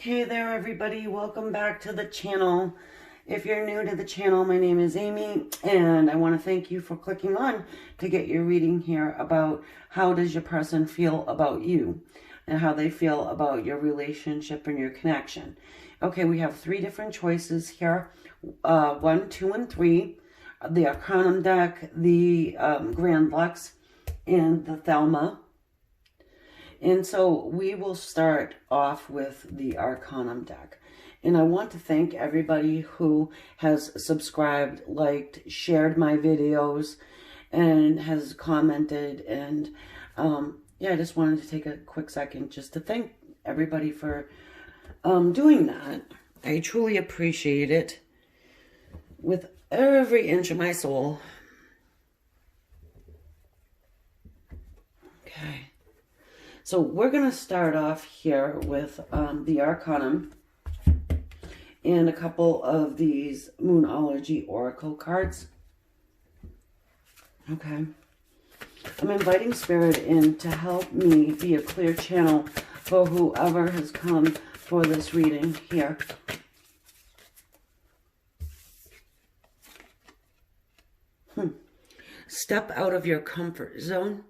Hey there everybody, welcome back to the channel. If you're new to the channel, my name is Amy and I want to thank you for clicking on to get your reading here about how does your person feel about you and how they feel about your relationship and your connection. Okay, we have three different choices here, 1, 2, and 3. The Arcanum deck, the Grand Lux, and the Thelma. And so we will start off with the Arcanum deck. And I want to thank everybody who has subscribed, liked, shared my videos, and has commented. And yeah, I just wanted to take a quick second just to thank everybody for doing that. I truly appreciate it with every inch of my soul. Okay. So we're going to start off here with the Arcanum and a couple of these Moonology Oracle cards. Okay. I'm inviting Spirit in to help me be a clear channel for whoever has come for this reading here. Step out of your comfort zone.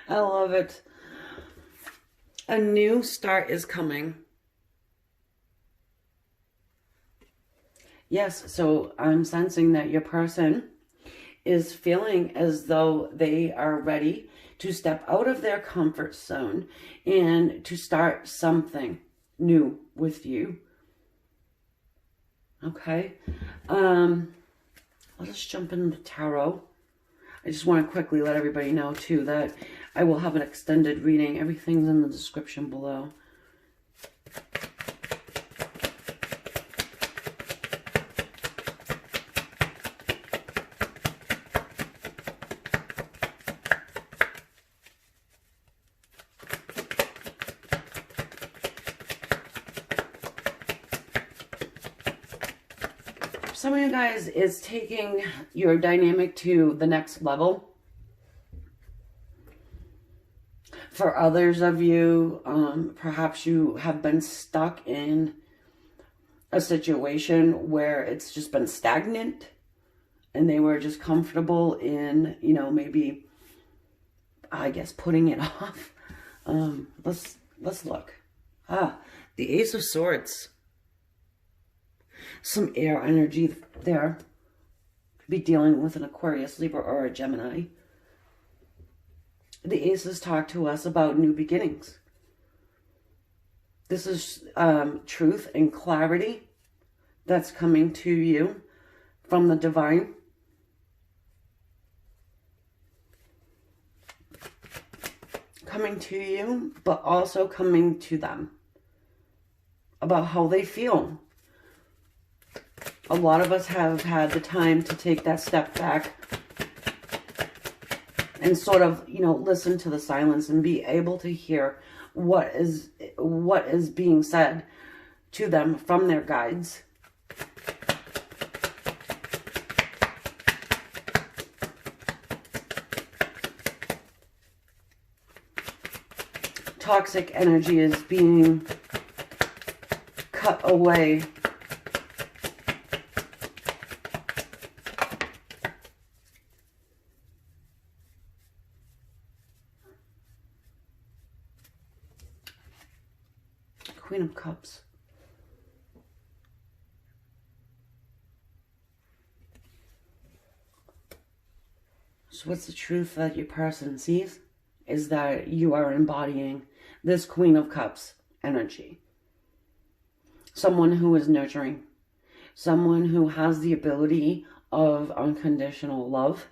I love it. A new start is coming. Yes, so I'm sensing that your person is feeling as though they are ready to step out of their comfort zone and to start something new with you. Okay. I'll just jump into the tarot. I just want to quickly let everybody know, too, that I will have an extended reading. Everything's in the description below. Some of you guys is taking your dynamic to the next level. For others of you, perhaps you have been stuck in a situation where it's just been stagnant and they were just comfortable in, you know, maybe, I guess, putting it off. Let's look. The Ace of Swords. Some air energy there. Could be dealing with an Aquarius, Libra, or a Gemini. The Aces talk to us about new beginnings. This is truth and clarity that's coming to you from the divine. Coming to you, but also coming to them about how they feel. A lot of us have had the time to take that step back and sort of, you know, listen to the silence and be able to hear what is being said to them from their guides. Toxic energy is being cut away. Queen of Cups. So what's the truth that your person sees is that you are embodying this Queen of Cups energy. Someone who is nurturing. Someone who has the ability of unconditional love.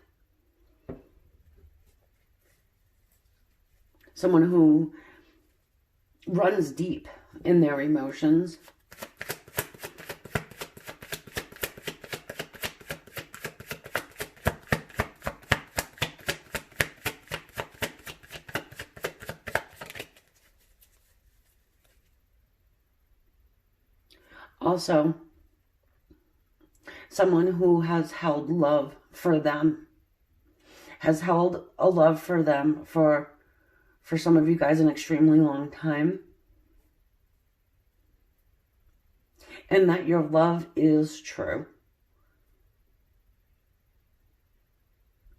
someone who runs deep in their emotions. Also, someone who has held love for them, has held a love for them for some of you guys an extremely long time. And that your love is true.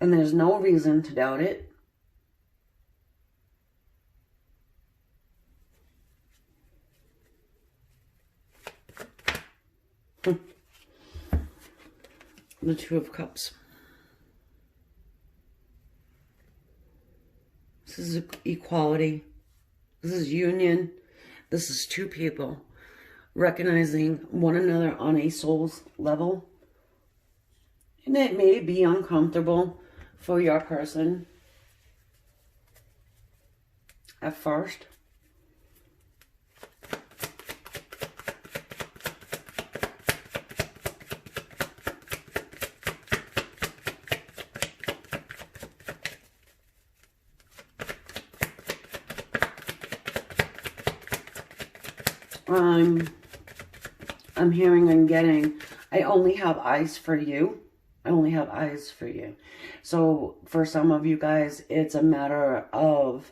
And there's no reason to doubt it. The Two of Cups. This is equality. This is union. This is two people recognizing one another on a soul's level. And it may be uncomfortable for your person at first. I'm hearing and getting, I only have eyes for you. I only have eyes for you. So for some of you guys, it's a matter of,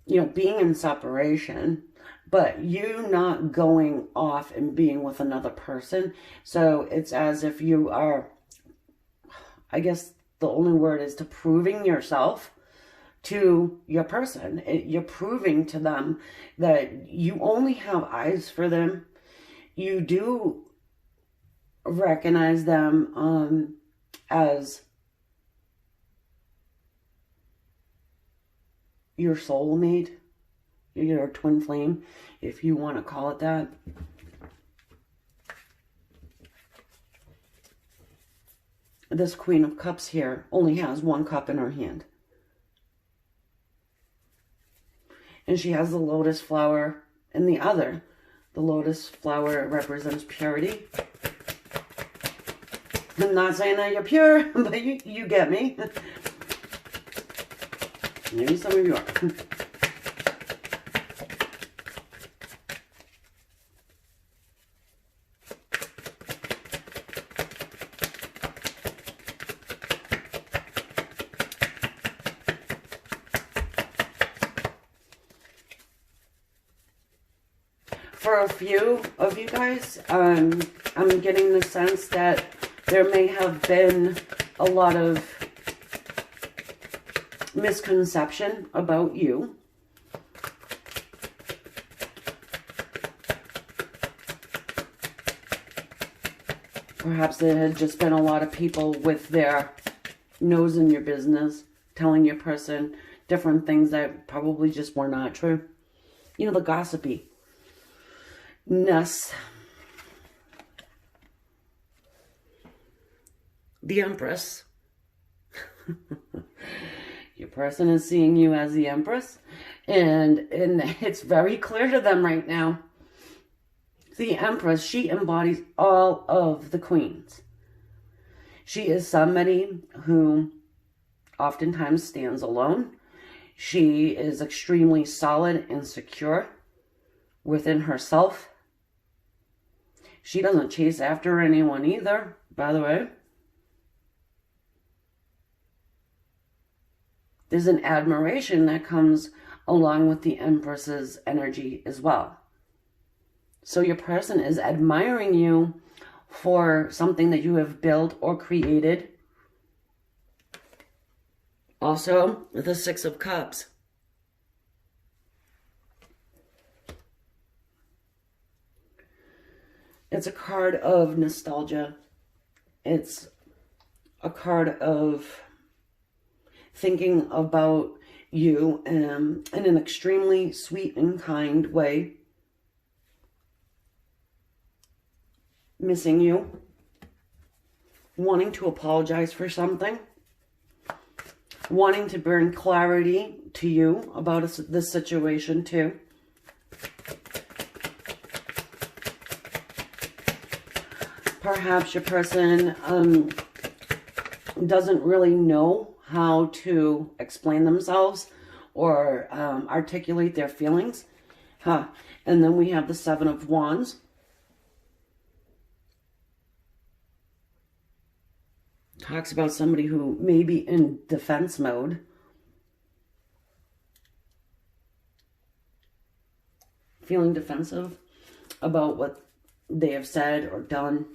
you know, being in separation, but you not going off and being with another person. So it's as if you are, I guess the only word is to proving yourself to your person. You're proving to them that you only have eyes for them. You do recognize them as your soulmate, your twin flame, if you want to call it that. This Queen of Cups here only has one cup in her hand. And she has the lotus flower in the other. The lotus flower represents purity. I'm not saying that you're pure, but you get me. Maybe some of you are. For a few of you guys, I'm getting the sense that there may have been a lot of misconception about you. Perhaps there had just been a lot of people with their nose in your business, telling your person different things that probably just were not true. You know, the gossipiness. The Empress. Your person is seeing you as the Empress, and it's very clear to them right now. The Empress, she embodies all of the queens. She is somebody who oftentimes stands alone. She is extremely solid and secure within herself. She doesn't chase after anyone either, by the way. There's an admiration that comes along with the Empress's energy as well. So your person is admiring you for something that you have built or created. Also, the Six of Cups. It's a card of nostalgia. It's a card of thinking about you in an extremely sweet and kind way. Missing you. Wanting to apologize for something. Wanting to bring clarity to you about this situation too. Perhaps your person doesn't really know how to explain themselves or articulate their feelings. And then we have the Seven of Wands. Talks about somebody who may be in defense mode. Feeling defensive about what they have said or done.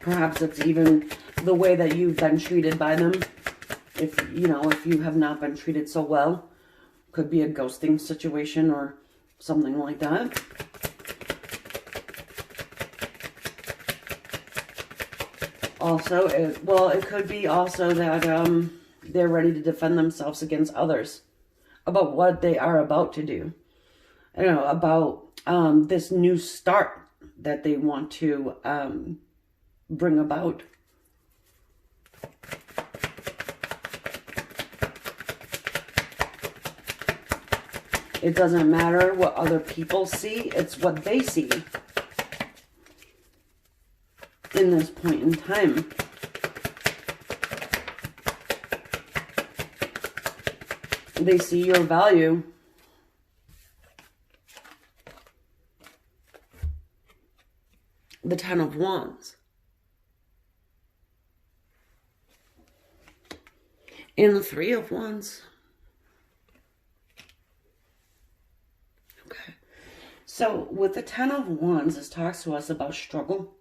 Perhaps it's even the way that you've been treated by them. If you have not been treated so well. Could be a ghosting situation or something like that. Also, it could be also that they're ready to defend themselves against others about what they are about to do. I don't know, about this new start that they want to bring about. It doesn't matter what other people see, it's what they see in this point in time. They see your value. The Ten of Wands. And the Three of Wands. Okay. So with the Ten of Wands, this talks to us about struggle.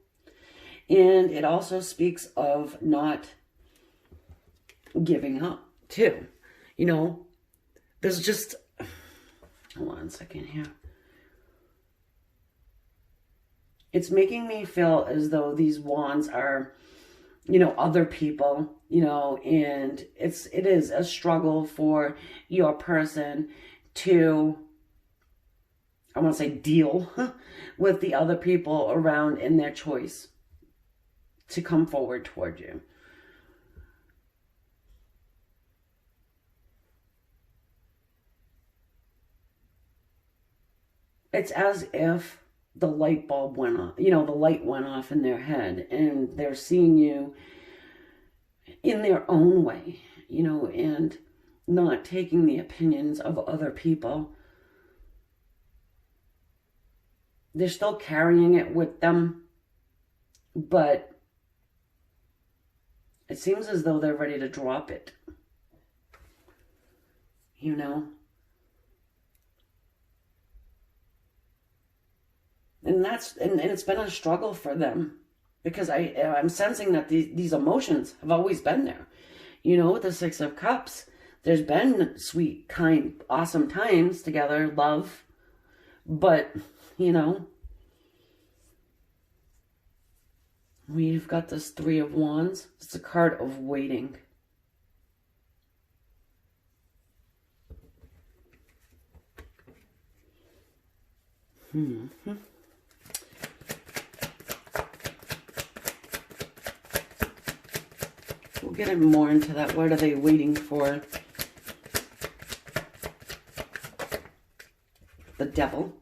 And it also speaks of not giving up too. There's just, hold on a second here. It's making me feel as though these wands are, other people, and it is a struggle for your person to, I want to say, deal with the other people around in their choice to come forward toward you. It's as if the light bulb went off, the light went off in their head and they're seeing you in their own way, and not taking the opinions of other people. They're still carrying it with them, but it seems as though they're ready to drop it, And it's been a struggle for them, because I'm sensing that these emotions have always been there. With the Six of Cups, there's been sweet, kind, awesome times together, love, but, we've got this Three of Wands. It's a card of waiting. We'll get more into that. What are they waiting for? The Devil.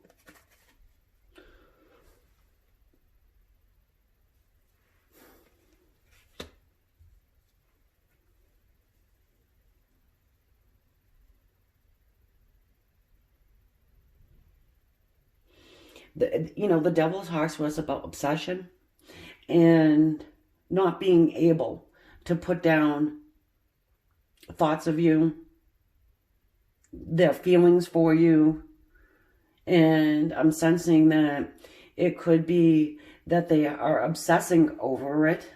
The Devil talks to us about obsession and not being able to put down thoughts of you, their feelings for you. And I'm sensing that it could be that they are obsessing over it.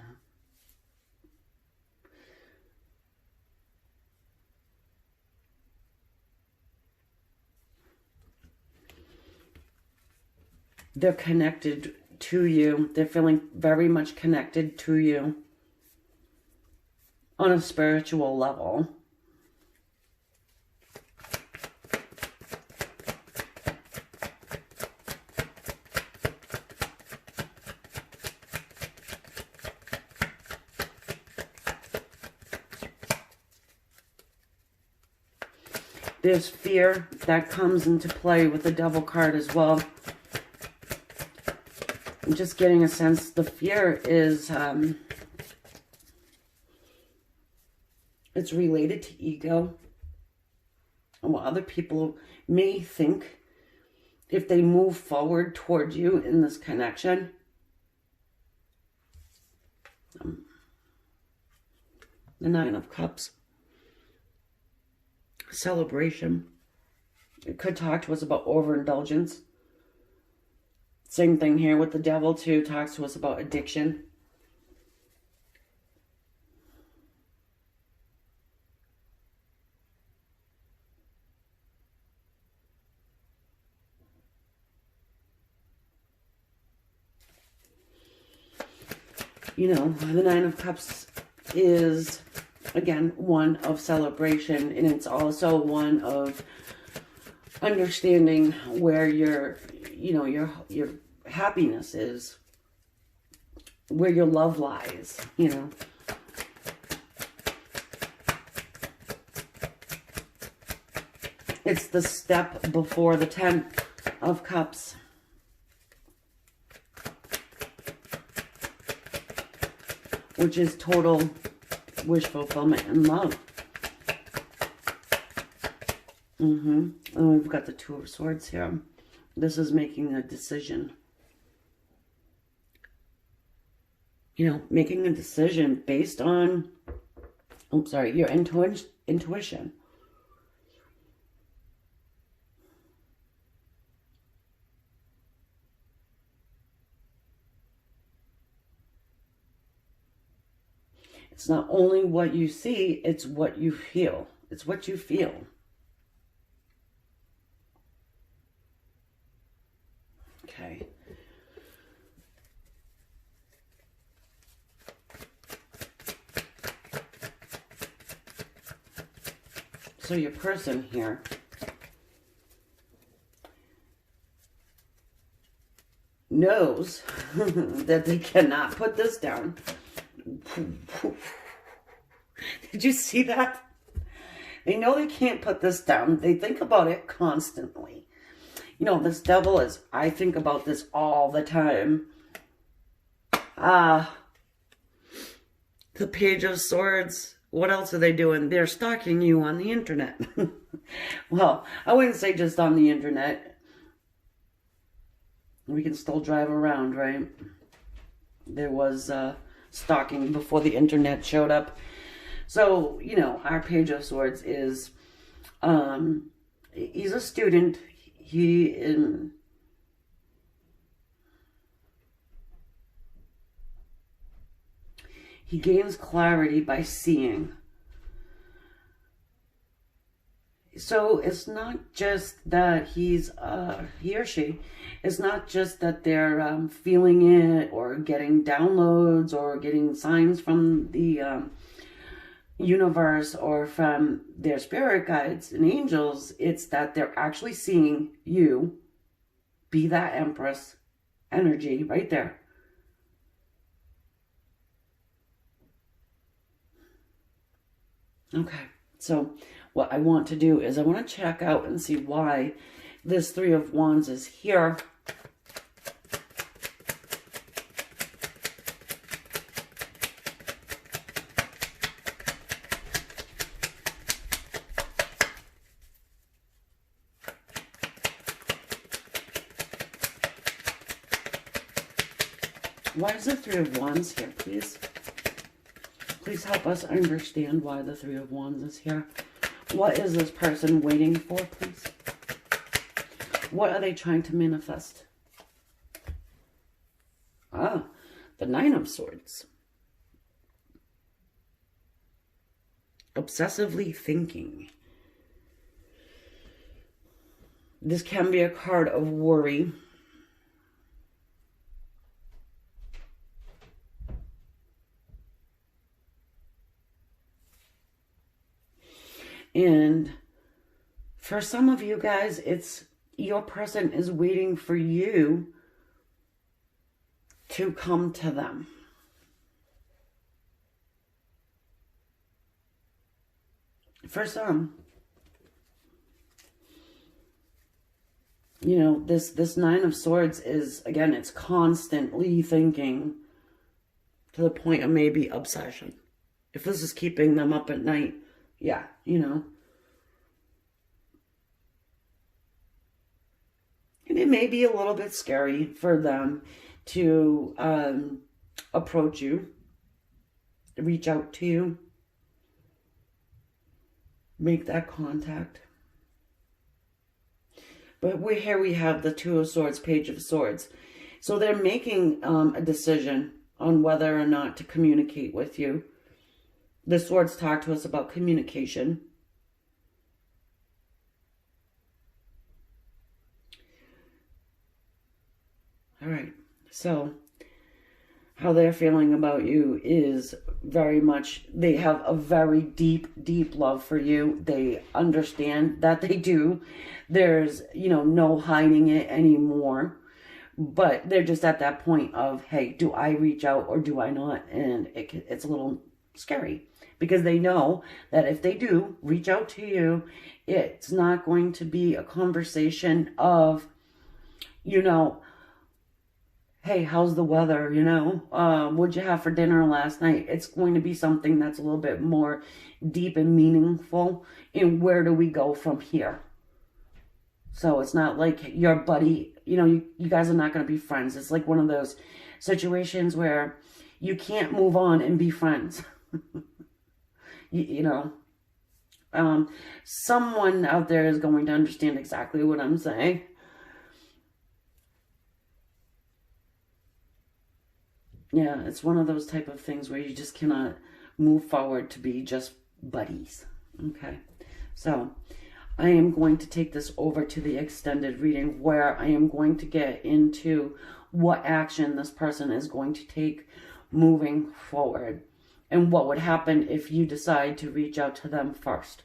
They're connected to you. They're feeling very much connected to you on a spiritual level. There's fear that comes into play with the Devil card as well. I'm just getting a sense the fear is, it's related to ego and what other people may think if they move forward towards you in this connection. The Nine of Cups. Celebration. It could talk to us about overindulgence. Same thing here with the Devil too. Talks to us about addiction. You know, the Nine of Cups is, again, one of celebration, and it's also one of understanding where your happiness is, where your love lies, you know. It's the step before the Ten of Cups. Which is total wish fulfillment and love. And we've got the Two of Swords here. This is making a decision. You know, making a decision based on, your intuition. It's not only what you see, it's what you feel. It's what you feel. Okay. So your person here knows that they cannot put this down. Did you see that? They know they can't put this down. They think about it constantly. You know, this Devil is, I think about this all the time. The Page of Swords. What else are they doing? They're stalking you on the internet. Well, I wouldn't say just on the internet. We can still drive around, right? There was stalking before the internet showed up. So, you know, our Page of Swords is, he's a student. He gains clarity by seeing. So it's not just that he or she, it's not just that they're feeling it or getting downloads or getting signs from the universe or from their spirit guides and angels. It's that they're actually seeing you be that Empress energy right there. Okay, so what I want to do is I want to check out and see why this Three of Wands is here. Why is the Three of Wands here, please? Please help us understand why the Three of Wands is here. What is this person waiting for, please? What are they trying to manifest? The Nine of Swords. Obsessively thinking. This can be a card of worry. And for some of you guys, it's your person is waiting for you to come to them. For some, You know, this Nine of Swords is, again, it's constantly thinking to the point of maybe obsession. If this is keeping them up at night, yeah, you know. And it may be a little bit scary for them to approach you, reach out to you, make that contact. But here we have the Two of Swords, Page of Swords. So they're making a decision on whether or not to communicate with you. The Swords talk to us about communication. All right, so how they're feeling about you is very much, they have a very deep, deep love for you. They understand that they do. There's, you know, no hiding it anymore. But they're just at that point of, hey, do I reach out or do I not? And it's a little scary because they know that if they do reach out to you, it's not going to be a conversation of, you know, hey, how's the weather, you know? What'd you have for dinner last night? It's going to be something that's a little bit more deep and meaningful. And where do we go from here? So it's not like your buddy, you know, you guys are not going to be friends. It's like one of those situations where you can't move on and be friends. you know, someone out there is going to understand exactly what I'm saying. Yeah, it's one of those type of things where you just cannot move forward to be just buddies. Okay, so I am going to take this over to the extended reading where I am going to get into what action this person is going to take moving forward and what would happen if you decide to reach out to them first.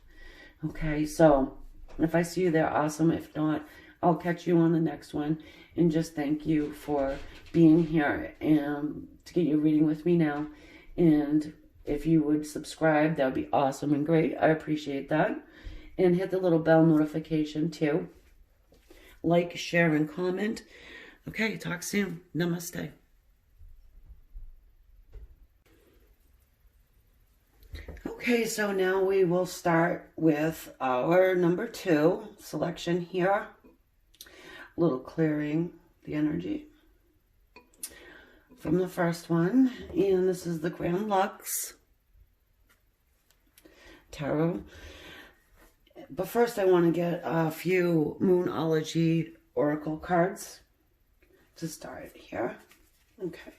Okay, so if I see you there, awesome. If not, I'll catch you on the next one. And just thank you for being here and to get your reading with me now. And if you would subscribe, that would be awesome and great. I appreciate that. And hit the little bell notification too. Like, share, and comment. Okay, talk soon. Namaste. Okay, so now we will start with our number 2 selection here. A little clearing the energy from the first one. And this is the Grand Lux Tarot. But first I want to get a few Moonology Oracle cards to start here. Okay.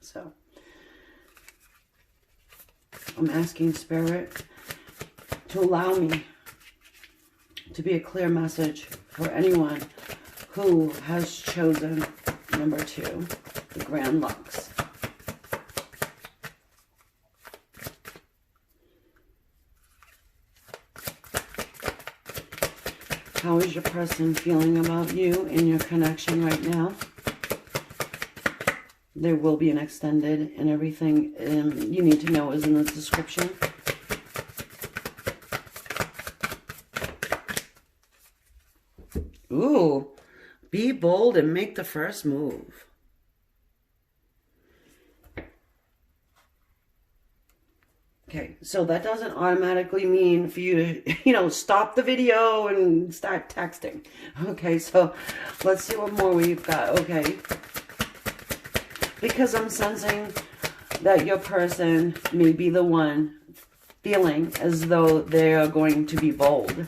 So I'm asking Spirit to allow me to be a clear message for anyone who has chosen number 2, the Grand Lux. How is your person feeling about you and your connection right now? There will be an extended, and everything you need to know is in the description. Ooh, be bold and make the first move. Okay, so that doesn't automatically mean for you to, stop the video and start texting. Okay, so let's see what more we've got. Okay, because I'm sensing that your person may be the one feeling as though they are going to be bold.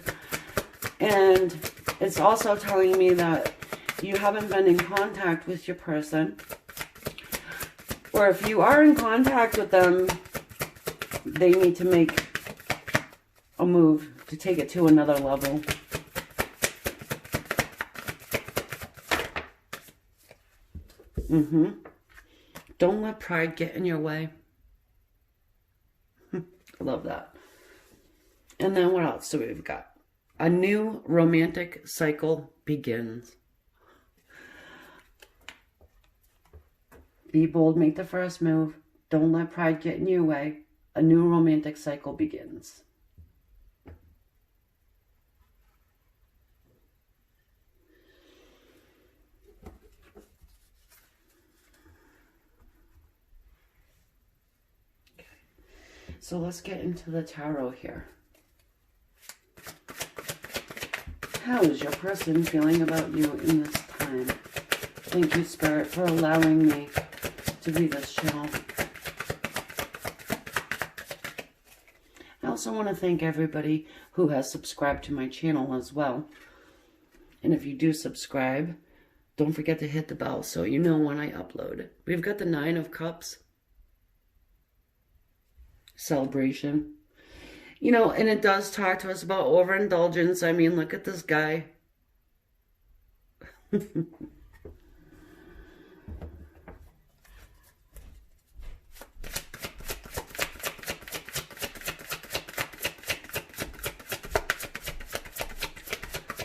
And it's also telling me that you haven't been in contact with your person. Or if you are in contact with them, they need to make a move to take it to another level. Don't let pride get in your way. I love that. And then what else do we've got? A new romantic cycle begins. Be bold, make the first move. Don't let pride get in your way. A new romantic cycle begins. So let's get into the tarot here. How is your person feeling about you in this time? Thank you, Spirit, for allowing me to be this channel. I also want to thank everybody who has subscribed to my channel as well. And if you do subscribe, don't forget to hit the bell so you know when I upload. We've got the Nine of Cups. Celebration. You know, and it does talk to us about overindulgence. I mean, look at this guy. The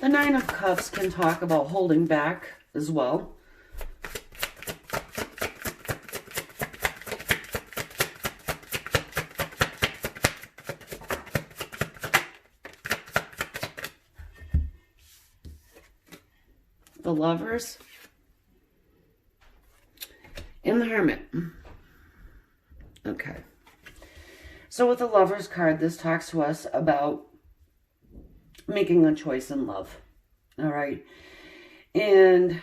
Nine of Cups can talk about holding back as well. The Lovers and the Hermit. Okay. So with the Lovers card, this talks to us about making a choice in love. All right. And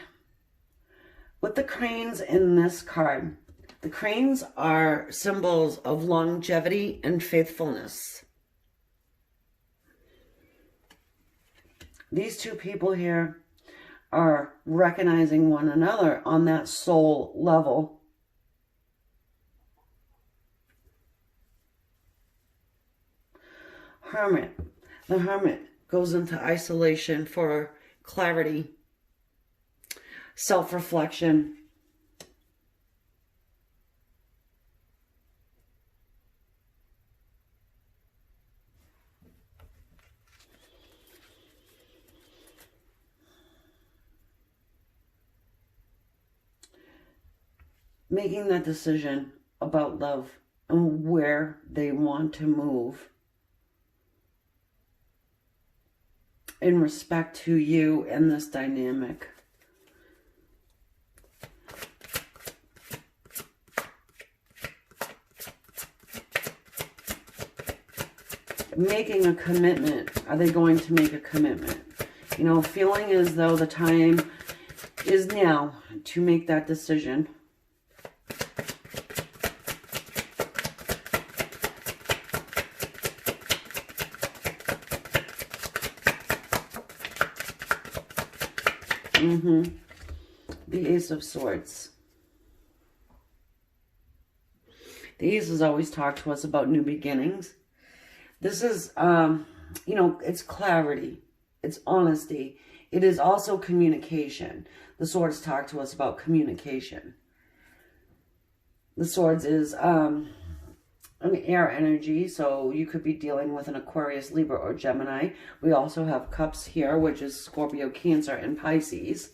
with the cranes in this card, the cranes are symbols of longevity and faithfulness. These two people here are recognizing one another on that soul level. Hermit. The Hermit goes into isolation for clarity, self-reflection. Making that decision about love and where they want to move in respect to you and this dynamic. Making a commitment. Are they going to make a commitment? You know, feeling as though the time is now to make that decision. The Ace of Swords. The Ace has always talked to us about new beginnings. This is, you know, it's clarity. It's honesty. It is also communication. The Swords talk to us about communication. The Swords is an air energy, so you could be dealing with an Aquarius, Libra, or Gemini. We also have Cups here, which is Scorpio, Cancer, and Pisces.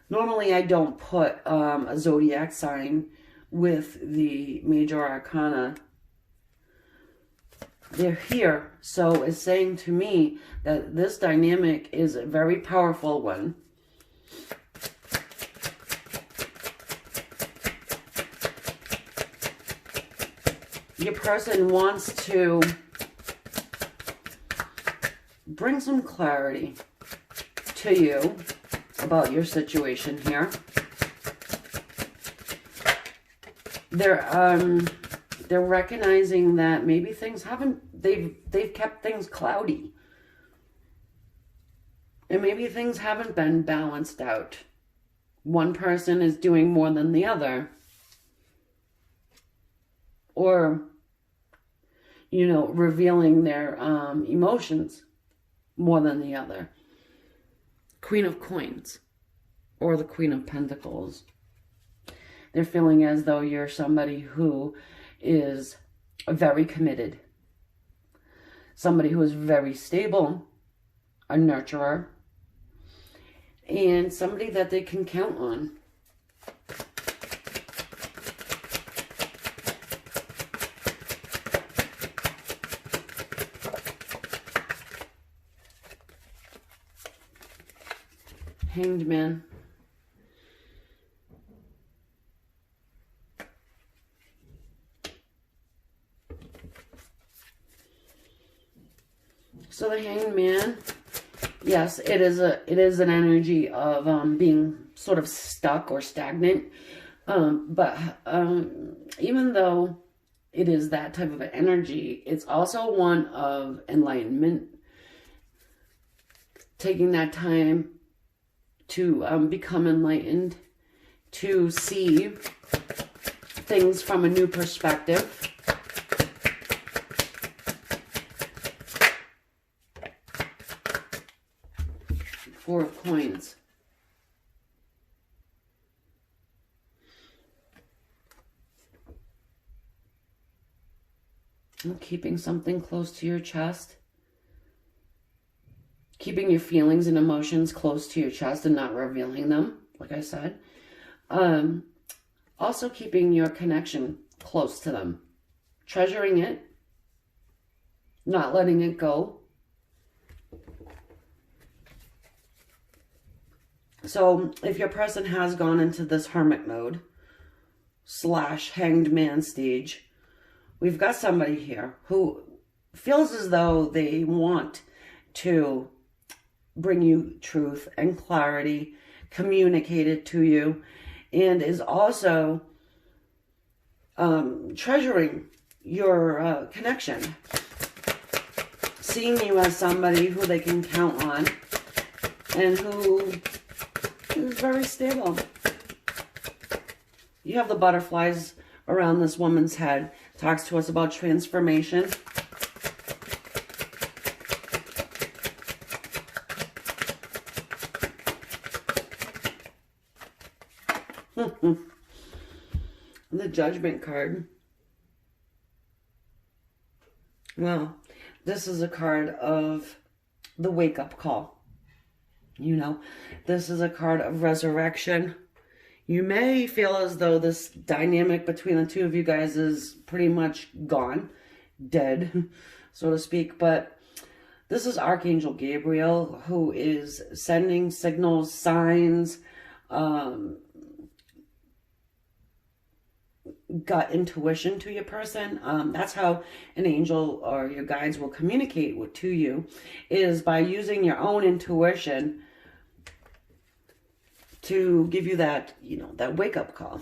Normally, I don't put a zodiac sign with the major arcana. They're here, so it's saying to me that this dynamic is a very powerful one. Your person wants to bring some clarity to you about your situation here. They're recognizing that maybe things they've kept things cloudy. And maybe things haven't been balanced out. One person is doing more than the other. Or, you know, revealing their emotions more than the other. Queen of Coins or the Queen of Pentacles. They're feeling as though you're somebody who is very committed. Somebody who is very stable, a nurturer, and somebody that they can count on. Hanged Man. So the Hanged Man, yes, it is an energy of being sort of stuck or stagnant. But even though it is that type of an energy, it's also one of enlightenment. Taking that time to become enlightened, to see things from a new perspective. Four of Coins. And keeping something close to your chest. Keeping your feelings and emotions close to your chest and not revealing them, like I said. Also keeping your connection close to them. Treasuring it. Not letting it go. So if your person has gone into this hermit mode / hanged man stage, we've got somebody here who feels as though they want to bring you truth and clarity, communicate it to you, and is also treasuring your connection. Seeing you as somebody who they can count on and who is very stable. You have the butterflies around this woman's head. Talks to us about transformation. The Judgment card. Well, this is a card of the wake-up call. You know, this is a card of resurrection. You may feel as though this dynamic between the two of you guys is pretty much gone, dead, so to speak. But this is Archangel Gabriel, who is sending signals, signs, gut intuition to your person. That's how an angel or your guides will communicate to you, is by using your own intuition to give you that, that wake-up call.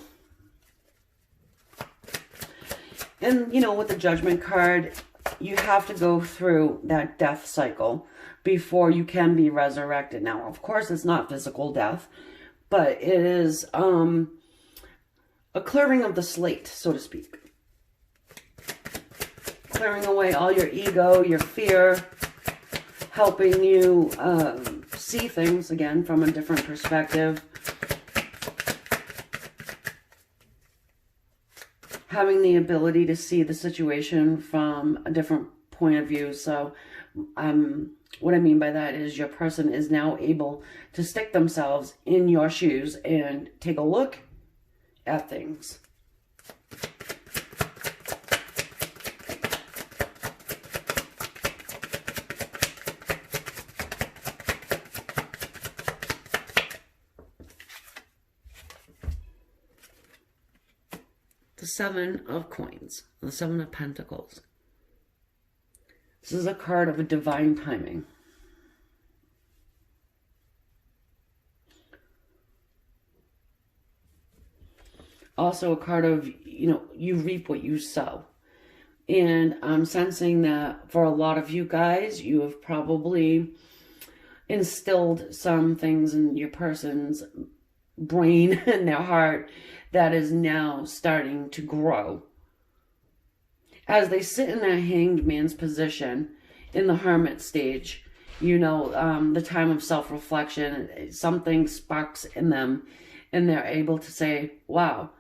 And, with the Judgment card, you have to go through that death cycle before you can be resurrected. Now, of course, it's not physical death, but it is a clearing of the slate, so to speak. Clearing away all your ego, your fear, helping you see things, again, from a different perspective. Having the ability to see the situation from a different point of view. So what I mean by that is your person is now able to stick themselves in your shoes and take a look at things. The Seven of Coins, the Seven of Pentacles. This is a card of a divine timing. Also a card of, you reap what you sow. And I'm sensing that for a lot of you guys, you have probably instilled some things in your person's brain and their heart that is now starting to grow. As they sit in that hanged man's position in the hermit stage, the time of self-reflection, something sparks in them and they're able to say, wow,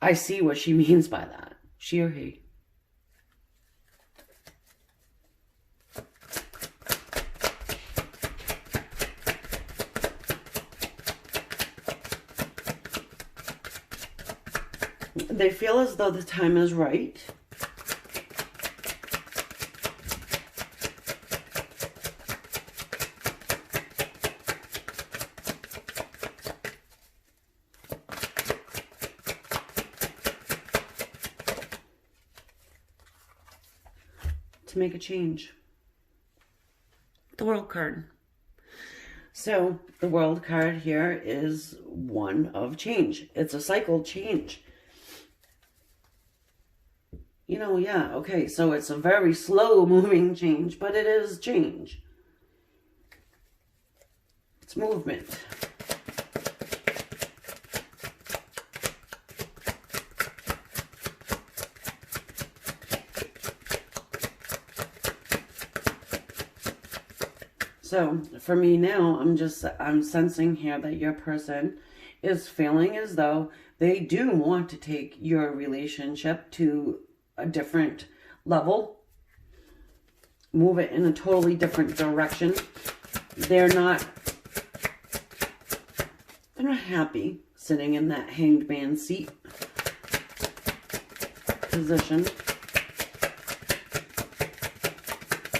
I see what she means by that. She or he. They feel as though the time is right. To make a change. the World card. So the World card here is one of change. It's a cycle change. You know, yeah, okay, so it's a very slow moving change, but it is change. It's movement. So for me now, I'm sensing here that your person is feeling as though they do want to take your relationship to a different level, move it in a totally different direction. They're not happy sitting in that hanged man seat position.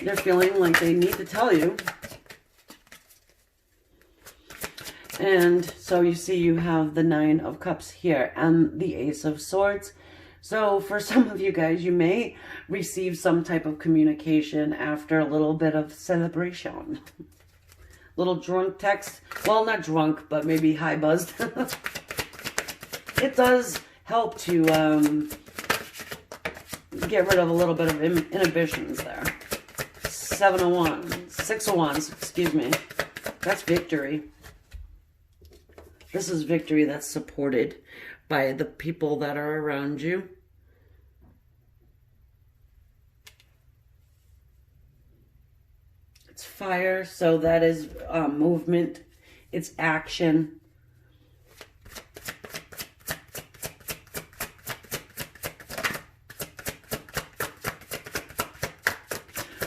They're feeling like they need to tell you. And so you see you have the Nine of Cups here and the Ace of Swords. So for some of you guys, you may receive some type of communication after a little bit of celebration. Little drunk text. Well, not drunk, but maybe high buzzed. It does help to get rid of a little bit of inhibitions there. 7 of Wands. 6 of Wands, excuse me. That's victory. This is victory that's supported by the people that are around you. It's fire, so that is movement. It's action.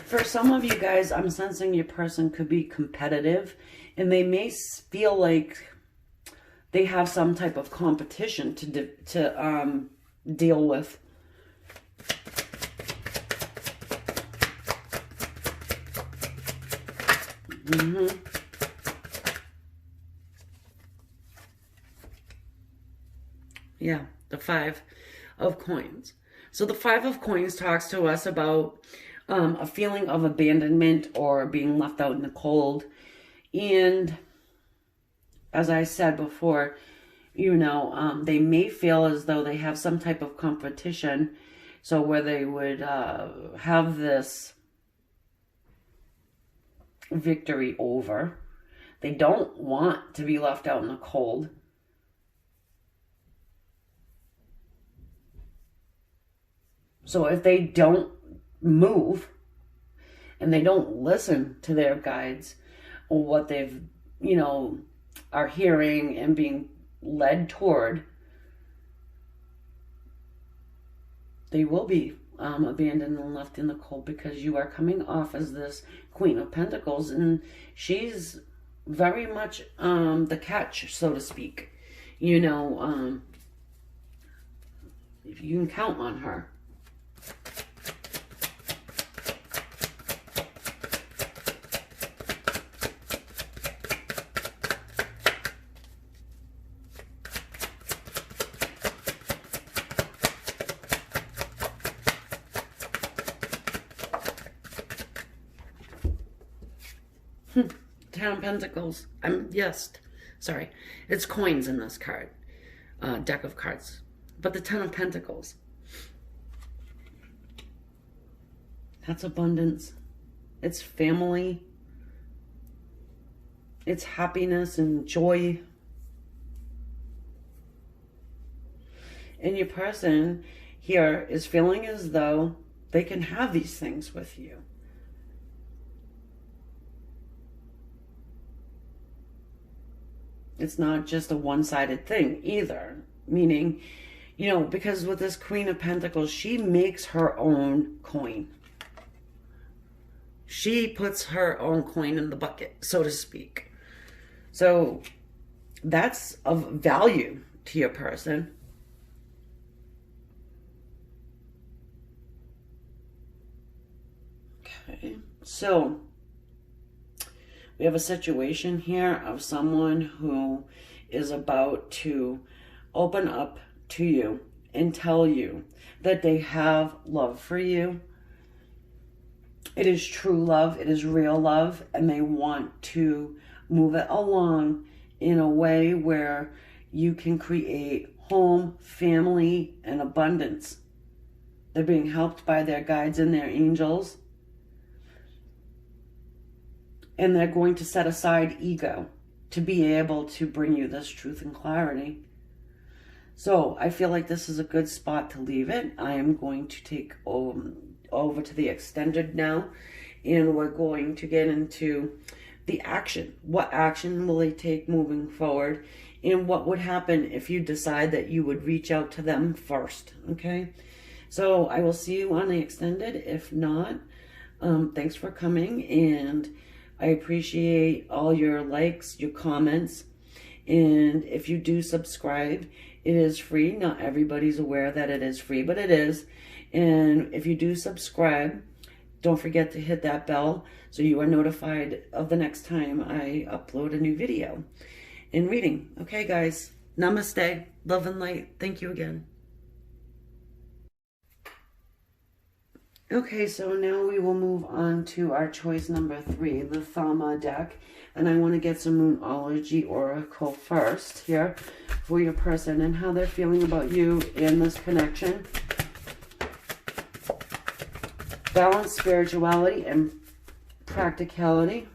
For some of you guys, I'm sensing your person could be competitive, and they may feel like they have some type of competition to deal with. Yeah, the 5 of Coins. So the 5 of Coins talks to us about a feeling of abandonment or being left out in the cold. And as I said before, you know, they may feel as though they have some type of competition. So where they would have this victory over. They don't want to be left out in the cold. So if they don't move and they don't listen to their guides or what they've, you know, are hearing and being led toward, they will be abandoned and left in the cold, because you are coming off as this Queen of Pentacles, and she's very much the catch, so to speak. You know, if you can count on her. Ten of Pentacles. Sorry. It's coins in this card. Deck of cards. But the Ten of Pentacles. That's abundance. It's family. It's happiness and joy. And your person here is feeling as though they can have these things with you. It's not just a one-sided thing either. Meaning, you know, because with this Queen of Pentacles, she makes her own coin. She puts her own coin in the bucket, so to speak. So that's of value to your person. Okay, so we have a situation here of someone who is about to open up to you and tell you that they have love for you. It is true love. It is real love. And they want to move it along in a way where you can create home, family, and abundance. They're being helped by their guides and their angels. And they're going to set aside ego to be able to bring you this truth and clarity. So I feel like this is a good spot to leave it. I am going to take over to the extended now, and we're going to get into the action. What action will they take moving forward, and what would happen if you decide that you would reach out to them first, okay? So I will see you on the extended. If not, thanks for coming, and I appreciate all your likes, your comments, and if you do subscribe, it is free. Not everybody's aware that it is free, but it is. And if you do subscribe, don't forget to hit that bell so you are notified of the next time I upload a new video in reading. Okay, guys. Namaste. Love and light. Thank you again. Okay, so now we will move on to our choice number 3, the Thama deck. And I want to get some Moonology Oracle first here for your person and how they're feeling about you in this connection. Balance, spirituality, and practicality.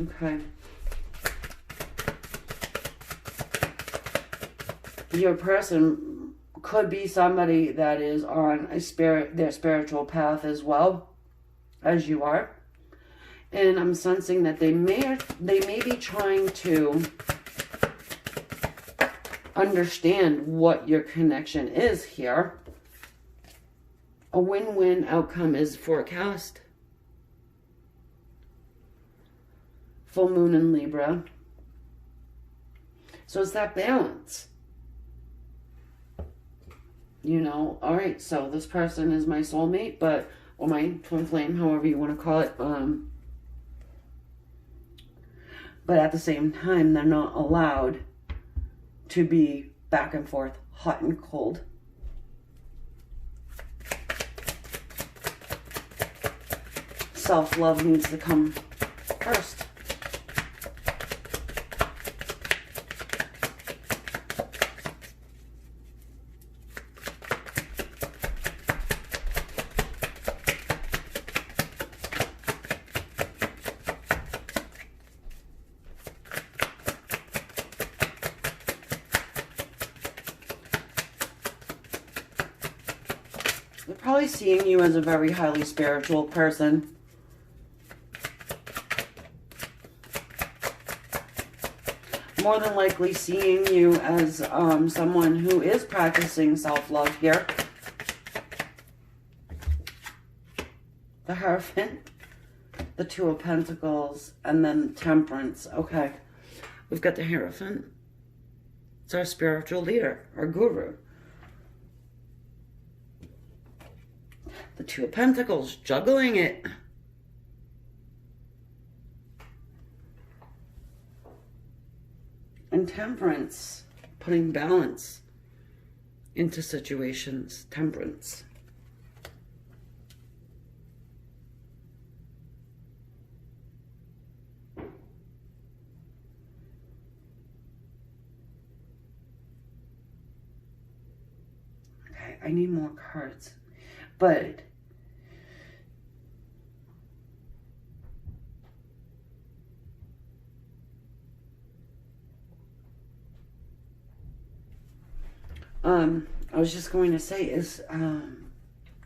Okay. Your person could be somebody that is on their spiritual path as well as you are. And I'm sensing that they may be trying to understand what your connection is here. A win-win outcome is forecast. Full moon in Libra. So it's that balance. You know, all right, so this person is my soulmate, or my twin flame, however you want to call it. But at the same time, they're not allowed to be back and forth, hot and cold. Self-love needs to come first. They're probably seeing you as a very highly spiritual person. More than likely seeing you as someone who is practicing self-love here. The Hierophant, the Two of Pentacles, and then Temperance. Okay, we've got the Hierophant. It's our spiritual leader, our guru. The Two of Pentacles, juggling it. And Temperance, putting balance into situations. Temperance. Okay, I need more cards. But I was just going to say it's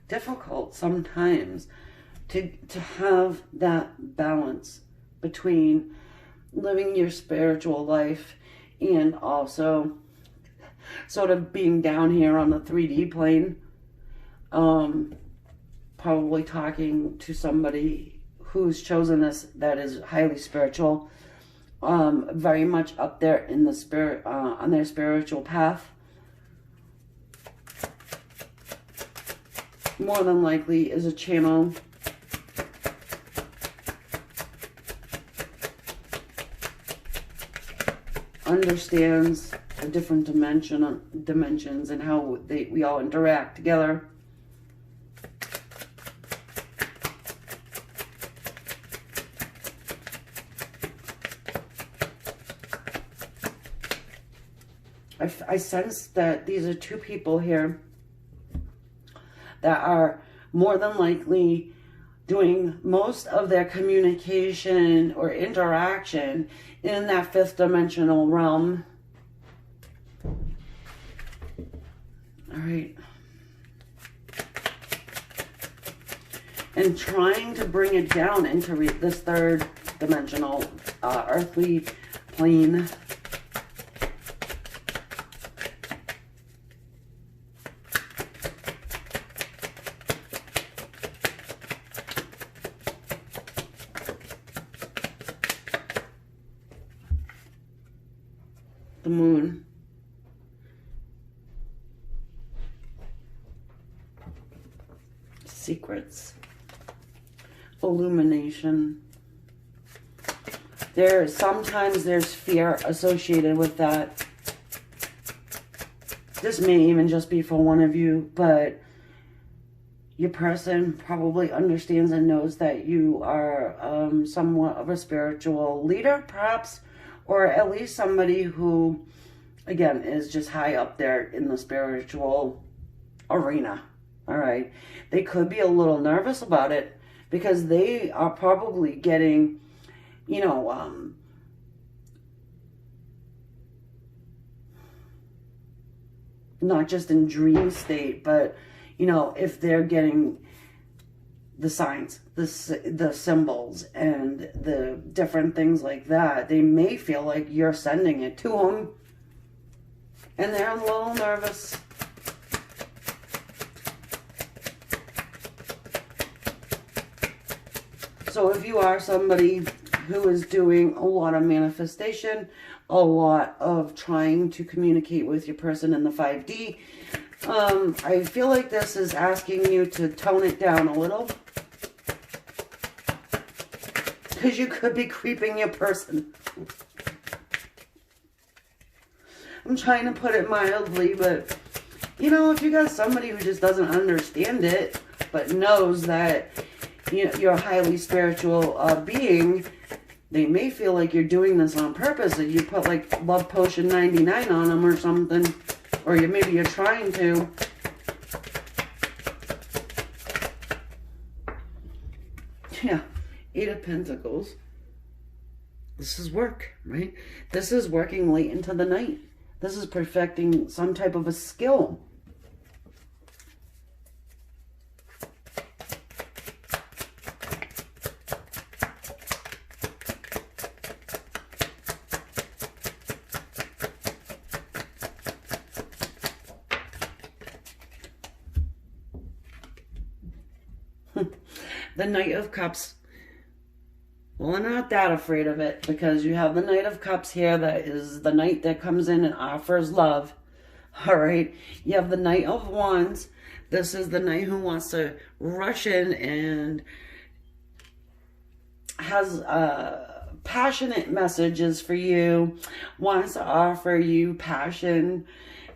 difficult sometimes to have that balance between living your spiritual life and also sort of being down here on the 3D plane. Probably talking to somebody who's chosen this that is highly spiritual, very much up there in the spirit, on their spiritual path. More than likely is a channel. Understands the different dimensions and how we all interact together. I sense that these are two people here that are more than likely doing most of their communication or interaction in that fifth dimensional realm. All right. And trying to bring it down into this third dimensional earthly plane. The moon. Secrets. Illumination. Sometimes there's fear associated with that. This may even just be for one of you, but your person probably understands and knows that you are somewhat of a spiritual leader, perhaps, or at least somebody who, again, is just high up there in the spiritual arena. All right. They could be a little nervous about it because they are probably getting, you know, not just in dream state, but, you know, if they're getting the signs, the symbols, and the different things like that, they may feel like you're sending it to them, and they're a little nervous. So if you are somebody who is doing a lot of manifestation, a lot of trying to communicate with your person in the 5D, I feel like this is asking you to tone it down a little. Because you could be creeping your person. I'm trying to put it mildly, but, you know, if you got somebody who just doesn't understand it, but knows that, you know, you're a highly spiritual being, they may feel like you're doing this on purpose, and you put, like, Love Potion 99 on them or something, or maybe you're trying to. Yeah. 8 of Pentacles. This is work, right? This is working late into the night. This is perfecting some type of a skill. The Knight of Cups. Well, I'm not that afraid of it because you have the Knight of Cups here. That is the knight that comes in and offers love. All right. You have the Knight of Wands. This is the knight who wants to rush in and has passionate messages for you, wants to offer you passion.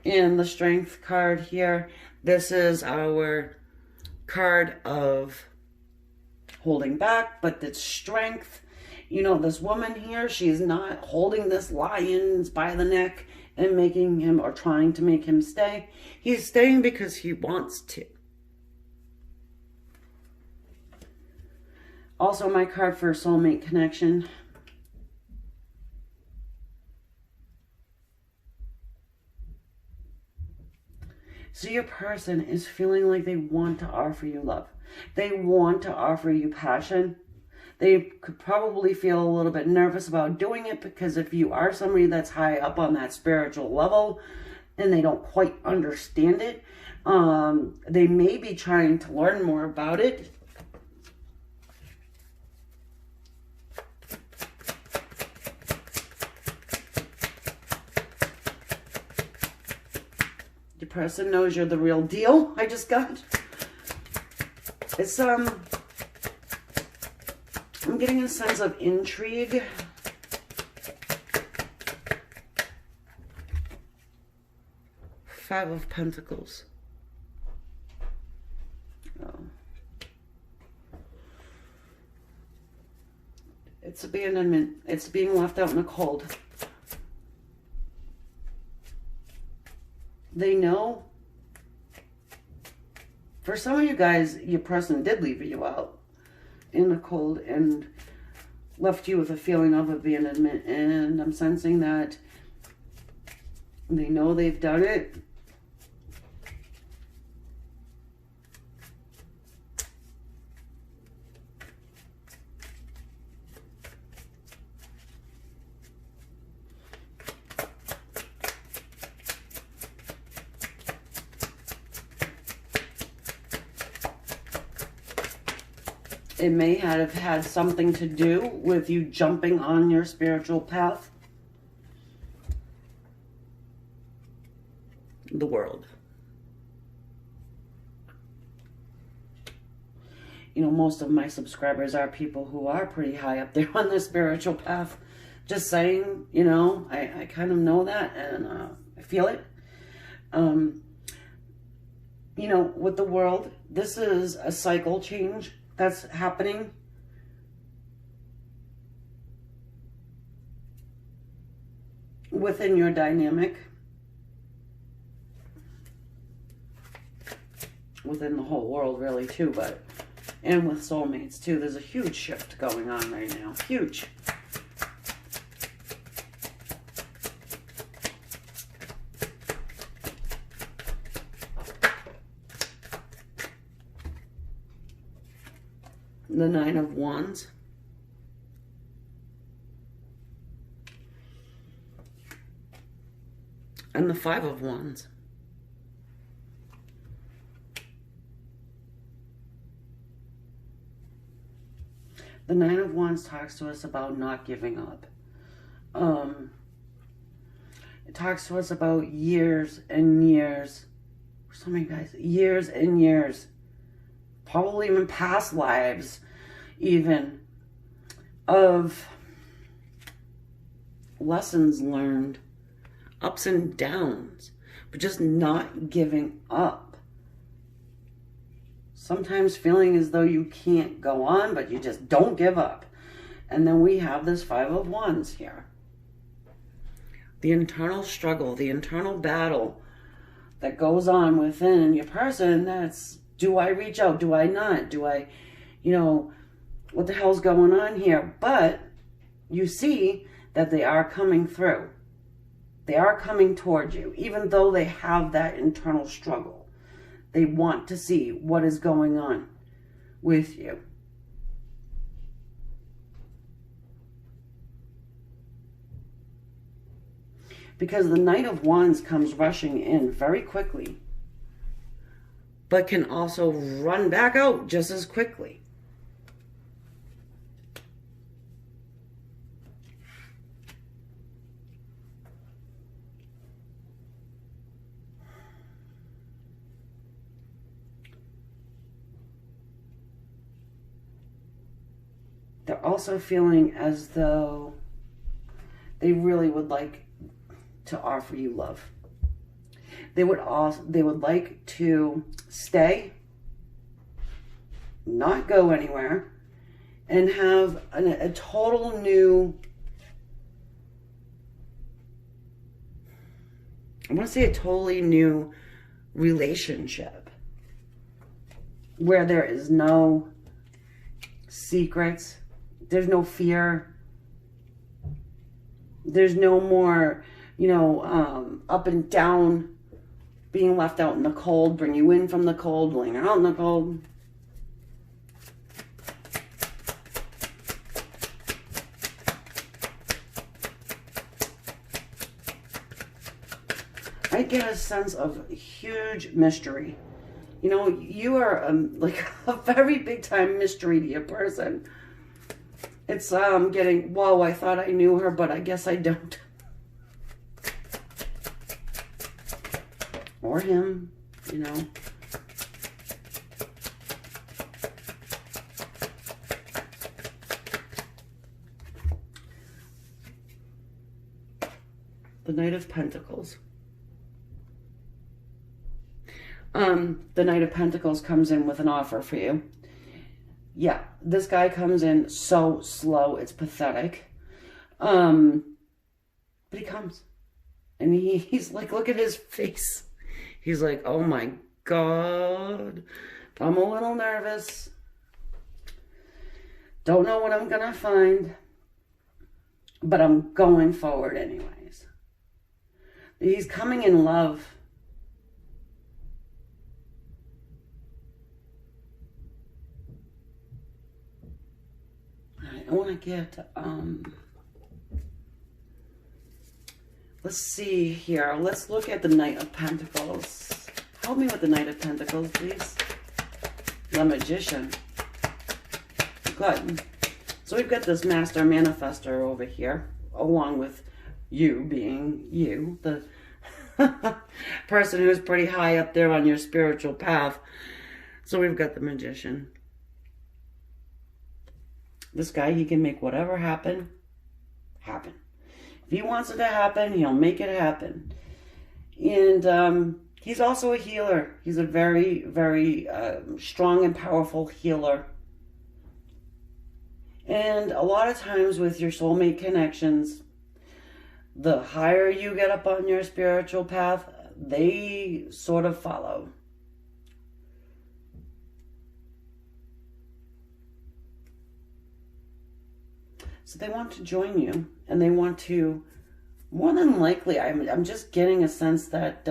And the Strength card here, this is our card of holding back, but it's strength. You know, this woman here, she's not holding this lion by the neck and making him, or trying to make him stay. He's staying because he wants to. Also, my card for soulmate connection. So your person is feeling like they want to offer you love. They want to offer you passion. They could probably feel a little bit nervous about doing it because if you are somebody that's high up on that spiritual level and they don't quite understand it, they may be trying to learn more about it. Your person knows you're the real deal. I just got. It's, I'm getting a sense of intrigue. Five of Pentacles. Oh. It's abandonment. It's being left out in the cold. They know. For some of you guys, your person did leave you out in the cold and left you with a feeling of abandonment. And I'm sensing that they know they've done it. It may have had something to do with you jumping on your spiritual path. The world. You know, most of my subscribers are people who are pretty high up there on the spiritual path. Just saying, you know, I kind of know that, and I feel it. You know, with the world, this is a cycle change that's happening. Within your dynamic. Within the whole world, really, too, but... And with soulmates, too. There's a huge shift going on right now. Huge. The Nine of Wands. And the Five of Wands. The Nine of Wands talks to us about not giving up. It talks to us about years and years. For some of you guys, years and years. Probably even past lives, even, of lessons learned, ups and downs, but just not giving up. Sometimes feeling as though you can't go on, but you just don't give up. And then we have this Five of Wands here. The internal struggle, the internal battle that goes on within your person. That's, do I reach out? Do I not? Do I, you know, what the hell's going on here? But you see that they are coming through. They are coming towards you, even though they have that internal struggle. They want to see what is going on with you. Because the Knight of Wands comes rushing in very quickly, but can also run back out just as quickly. They're also feeling as though they really would like to offer you love. They would like to stay, not go anywhere, and have a total new, I want to say a totally new relationship where there is no secrets, there's no fear, there's no more, you know, up and down, being left out in the cold, bring you in from the cold, laying out in the cold. I get a sense of huge mystery. You know, you are like a very big time mystery to your person. It's getting, whoa, I thought I knew her, but I guess I don't. Or him, you know. The Knight of Pentacles. The Knight of Pentacles comes in with an offer for you. Yeah, this guy comes in so slow, it's pathetic. But he comes. And he's like, look at his face. He's like, oh my God, I'm a little nervous. Don't know what I'm going to find. But I'm going forward anyways. He's coming in love. I want to get, let's see here. Let's look at the Knight of Pentacles. Help me with the Knight of Pentacles, please. The Magician. Good. So we've got this Master Manifestor over here, along with you being you, the person who's pretty high up there on your spiritual path. So we've got the Magician. This guy, he can make whatever happen. If he wants it to happen, he'll make it happen. And he's also a healer. He's a very, very strong and powerful healer. And a lot of times with your soulmate connections, the higher you get up on your spiritual path, they sort of follow. So they want to join you, and they want to, more than likely, I'm just getting a sense that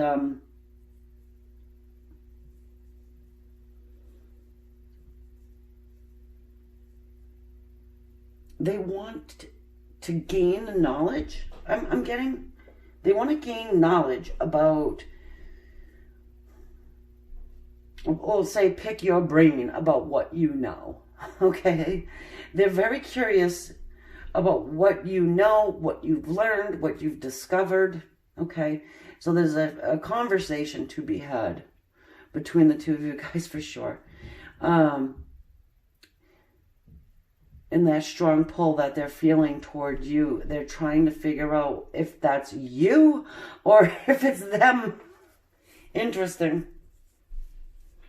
they want to gain knowledge. I'm getting, they want to gain knowledge about, or say, pick your brain about what you know, okay? They're very curious about what you know, what you've learned, what you've discovered, okay? So there's a conversation to be had between the two of you guys for sure. And that strong pull that they're feeling toward you, they're trying to figure out if that's you or if it's them. Interesting.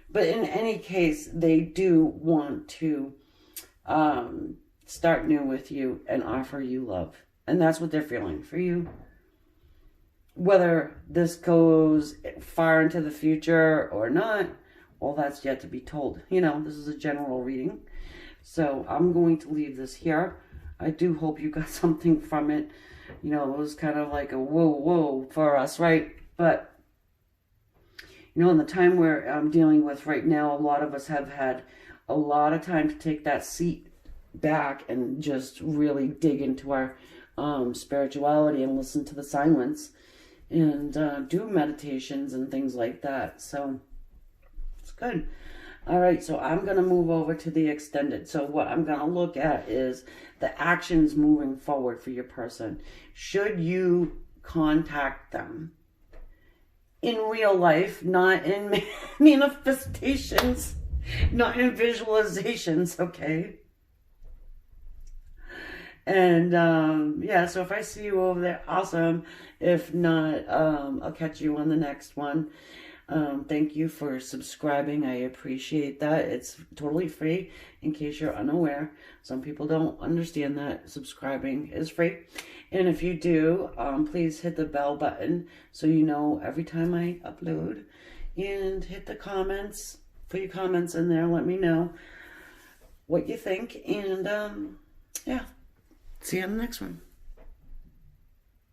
But in any case, they do want to start new with you and offer you love. And that's what they're feeling for you. Whether this goes far into the future or not, well, that's yet to be told. You know, this is a general reading. So I'm going to leave this here. I do hope you got something from it. You know, it was kind of like a whoa for us, right? But, you know, in the time we're dealing with right now, a lot of us have had a lot of time to take that seat back and just really dig into our spirituality and listen to the silence and do meditations and things like that. So it's good. All right, so I'm going to move over to the extended. So what I'm going to look at is the actions moving forward for your person. Should you contact them in real life, not in manifestations, not in visualizations, okay? And yeah, so if I see you over there, awesome. If not, I'll catch you on the next one. Thank you for subscribing. I appreciate that. It's totally free in case you're unaware. Some people don't understand that subscribing is free. And if you do, please hit the bell button so you know every time I upload. And hit the comments. Put your comments in there. Let me know what you think. And yeah, see you on the next one.